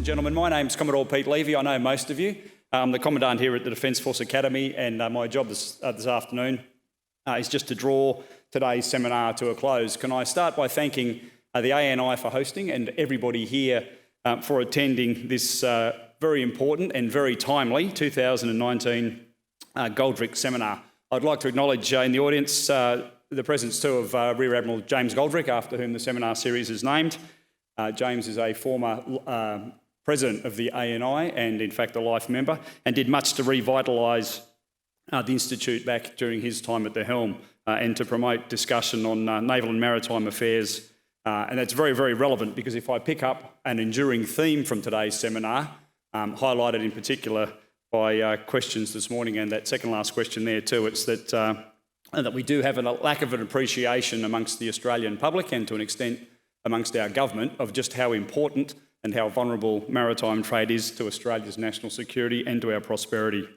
and gentlemen. My name's Commodore Pete Leavy. I know most of you. I'm the Commandant here at the Defence Force Academy, and my job this afternoon is just to draw today's seminar to a close. Can I start by thanking the ANI for hosting and everybody here for attending this very important and very timely 2019 Goldrick Seminar. I'd like to acknowledge in the audience the presence too of Rear Admiral James Goldrick, after whom the seminar series is named. James is a former president of the ANI and in fact a life member, and did much to revitalise the Institute back during his time at the helm and to promote discussion on naval and maritime affairs. And that's very, very relevant, because if I pick up an enduring theme from today's seminar, highlighted in particular by questions this morning and that second last question there too, it's that we do have a lack of an appreciation amongst the Australian public and to an extent amongst our government of just how important and how vulnerable maritime trade is to Australia's national security and to our prosperity.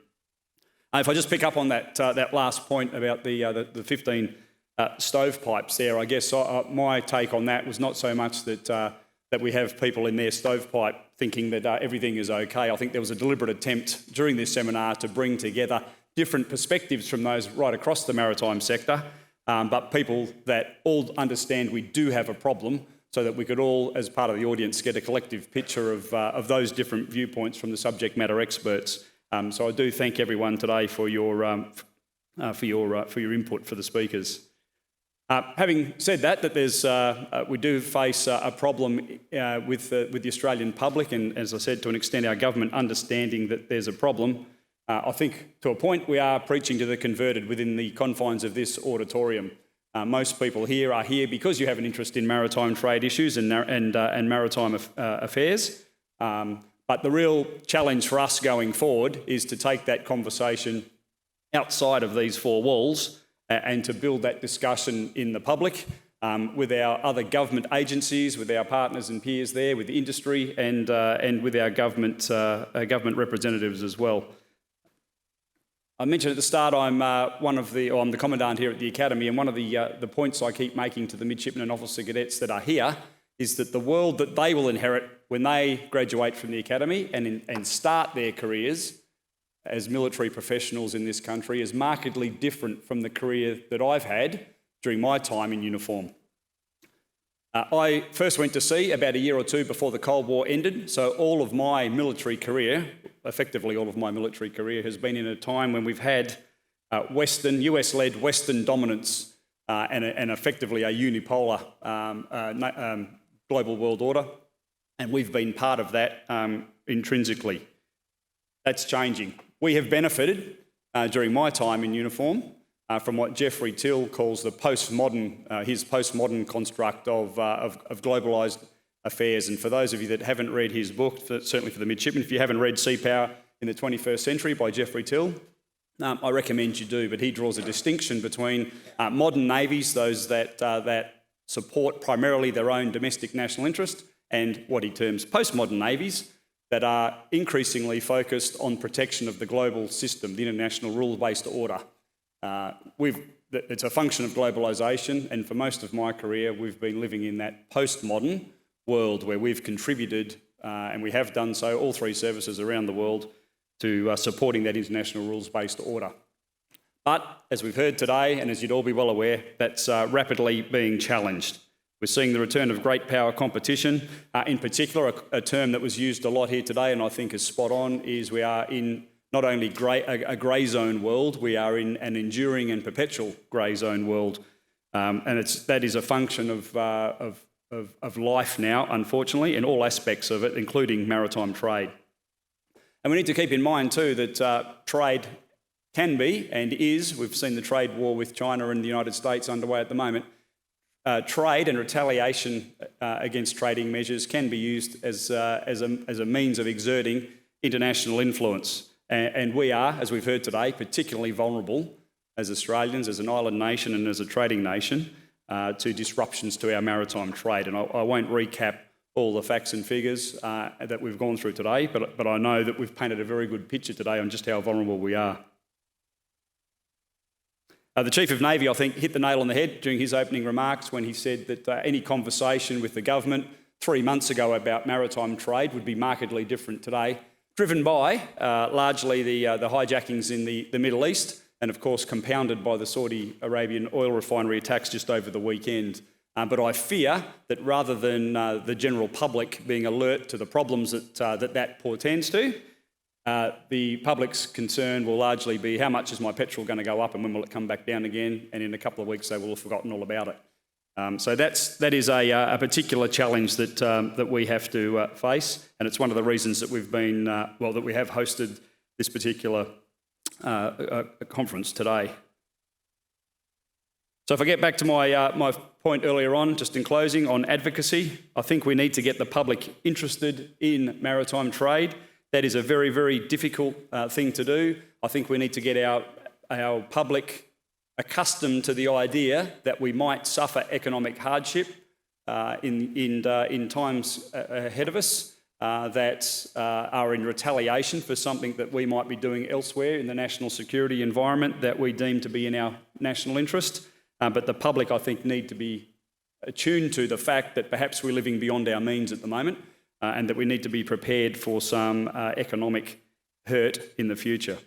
If I just pick up on that last point about the 15 stovepipes there, I guess my take on that was not so much that we have people in their stovepipe thinking that everything is okay. I think there was a deliberate attempt during this seminar to bring together different perspectives from those right across the maritime sector, but people that all understand we do have a problem, so that we could all, as part of the audience, get a collective picture of those different viewpoints from the subject matter experts. So I do thank everyone today for your input for the speakers. Having said that there's we do face a problem with the Australian public, and as I said, to an extent our government understanding that there's a problem. I think to a point we are preaching to the converted within the confines of this auditorium. Most people here are here because you have an interest in maritime trade issues and maritime affairs. But the real challenge for us going forward is to take that conversation outside of these four walls and to build that discussion in the public with our other government agencies, with our partners and peers there, with the industry and with our government representatives as well. I mentioned at the start I'm the Commandant here at the Academy, and one of the points I keep making to the midshipmen and officer cadets that are here is that the world that they will inherit when they graduate from the Academy and start their careers as military professionals in this country is markedly different from the career that I've had during my time in uniform. I first went to sea about a year or two before the Cold War ended, so all of my military career, effectively all of my military career, has been in a time when we've had US-led Western dominance and effectively a unipolar global world order, and we've been part of that intrinsically. That's changing. We have benefited during my time in uniform from what Geoffrey Till calls the his postmodern construct of globalised affairs. And for those of you that haven't read his book, certainly for the midshipmen, if you haven't read Sea Power in the 21st Century by Geoffrey Till, I recommend you do. But he draws a distinction between modern navies, those that support primarily their own domestic national interest, and what he terms postmodern navies that are increasingly focused on protection of the global system, the international rules-based order. It's a function of globalisation, and for most of my career we've been living in that postmodern world where we've contributed, and we have done so, all three services around the world, to supporting that international rules-based order. But as we've heard today, and as you'd all be well aware, that's rapidly being challenged. We're seeing the return of great power competition. In particular, a term that was used a lot here today and I think is spot on, is we are in not only a grey zone world, we are in an enduring and perpetual grey zone world. And that is a function of life now, unfortunately, in all aspects of it, including maritime trade. And we need to keep in mind too that trade can be and is, we've seen the trade war with China and the United States underway at the moment, trade and retaliation against trading measures can be used as a means of exerting international influence. And we are, as we've heard today, particularly vulnerable as Australians, as an island nation and as a trading nation, to disruptions to our maritime trade. And I won't recap all the facts and figures that we've gone through today, but I know that we've painted a very good picture today on just how vulnerable we are. The Chief of Navy, I think, hit the nail on the head during his opening remarks when he said that any conversation with the government 3 months ago about maritime trade would be markedly different today, driven by largely the hijackings in the Middle East, and of course compounded by the Saudi Arabian oil refinery attacks just over the weekend. But I fear that rather than the general public being alert to the problems that portends to, the public's concern will largely be how much is my petrol going to go up and when will it come back down again, and in a couple of weeks they will have forgotten all about it. So that is a particular challenge that we have to face, and it's one of the reasons that we've been that we have hosted this particular conference today. So if I get back to my point earlier on, just in closing, on advocacy, I think we need to get the public interested in maritime trade. That is a very, very difficult thing to do. I think we need to get our public accustomed to the idea that we might suffer economic hardship in times ahead of us that are in retaliation for something that we might be doing elsewhere in the national security environment that we deem to be in our national interest. But the public, I think, need to be attuned to the fact that perhaps we're living beyond our means at the moment and that we need to be prepared for some economic hurt in the future.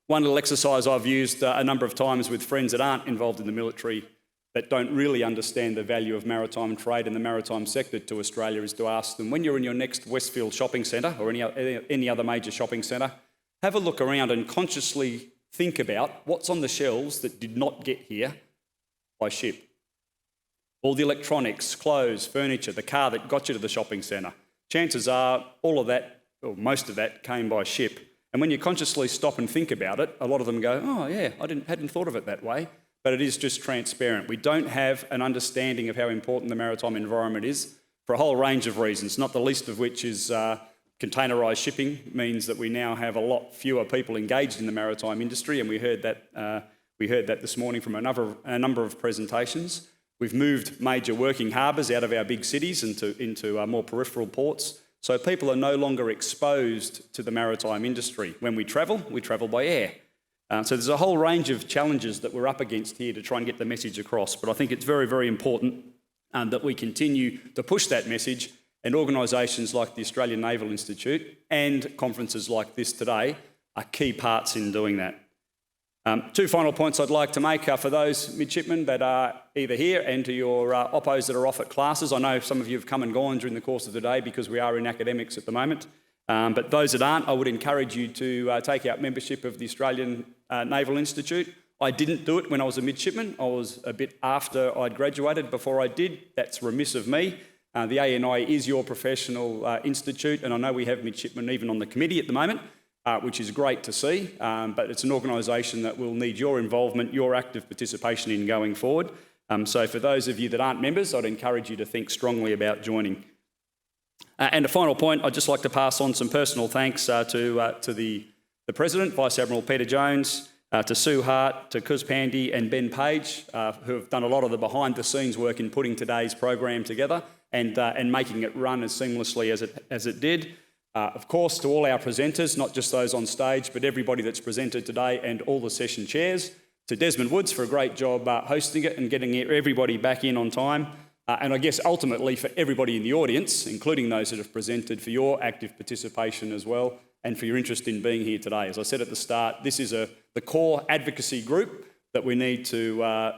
One little exercise I've used a number of times with friends that aren't involved in the military that don't really understand the value of maritime trade and the maritime sector to Australia is to ask them, when you're in your next Westfield shopping centre or any other major shopping centre, have a look around and consciously think about what's on the shelves that did not get here by ship. All the electronics, clothes, furniture, the car that got you to the shopping centre. Chances are all of that, or most of that, came by ship. And when you consciously stop and think about it, a lot of them go, oh yeah, I hadn't thought of it that way. But it is just transparent. We don't have an understanding of how important the maritime environment is for a whole range of reasons, not the least of which is containerised shipping means that we now have a lot fewer people engaged in the maritime industry, and we heard that this morning from a number of presentations. We've moved major working harbours out of our big cities into more peripheral ports, so people are no longer exposed to the maritime industry. When we travel by air. So there's a whole range of challenges that we're up against here to try and get the message across, but I think it's very, very important that we continue to push that message, and organisations like the Australian Naval Institute and conferences like this today are key parts in doing that. Two final points I'd like to make for those midshipmen that are either here and to your oppos that are off at classes. I know some of you have come and gone during the course of the day because we are in academics at the moment. But those that aren't, I would encourage you to take out membership of the Australian Naval Institute. I didn't do it when I was a midshipman. I was a bit after I'd graduated before I did. That's remiss of me. The ANI is your professional institute, and I know we have midshipmen even on the committee at the moment, which is great to see, but it's an organisation that will need your involvement, your active participation in going forward. So for those of you that aren't members, I'd encourage you to think strongly about joining. And a final point, I'd just like to pass on some personal thanks to the President, Vice Admiral Peter Jones, to Sue Hart, to Kuz Pandy and Ben Page, who have done a lot of the behind-the-scenes work in putting today's program together and making it run as seamlessly as it did. Of course, to all our presenters, not just those on stage, but everybody that's presented today and all the session chairs. To Desmond Woods for a great job hosting it and getting everybody back in on time. And I guess ultimately for everybody in the audience, including those that have presented, for your active participation as well and for your interest in being here today. As I said at the start, this is the core advocacy group that we need to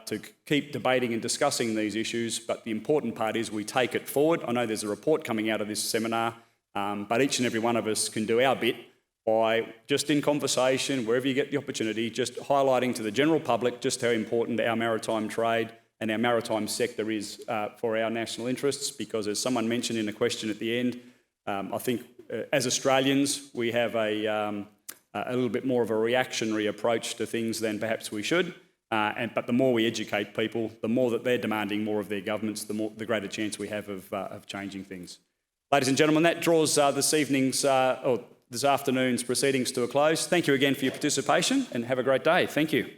keep debating and discussing these issues, but the important part is we take it forward. I know there's a report coming out of this seminar, but each and every one of us can do our bit by just in conversation, wherever you get the opportunity, just highlighting to the general public just how important our maritime trade and our maritime sector is for our national interests, because as someone mentioned in a question at the end, I think as Australians we have a little bit more of a reactionary approach to things than perhaps we should, but the more we educate people, the more that they're demanding more of their governments, the greater chance we have of changing things. Ladies and gentlemen, that draws this afternoon's proceedings to a close. Thank you again for your participation and have a great day. Thank you.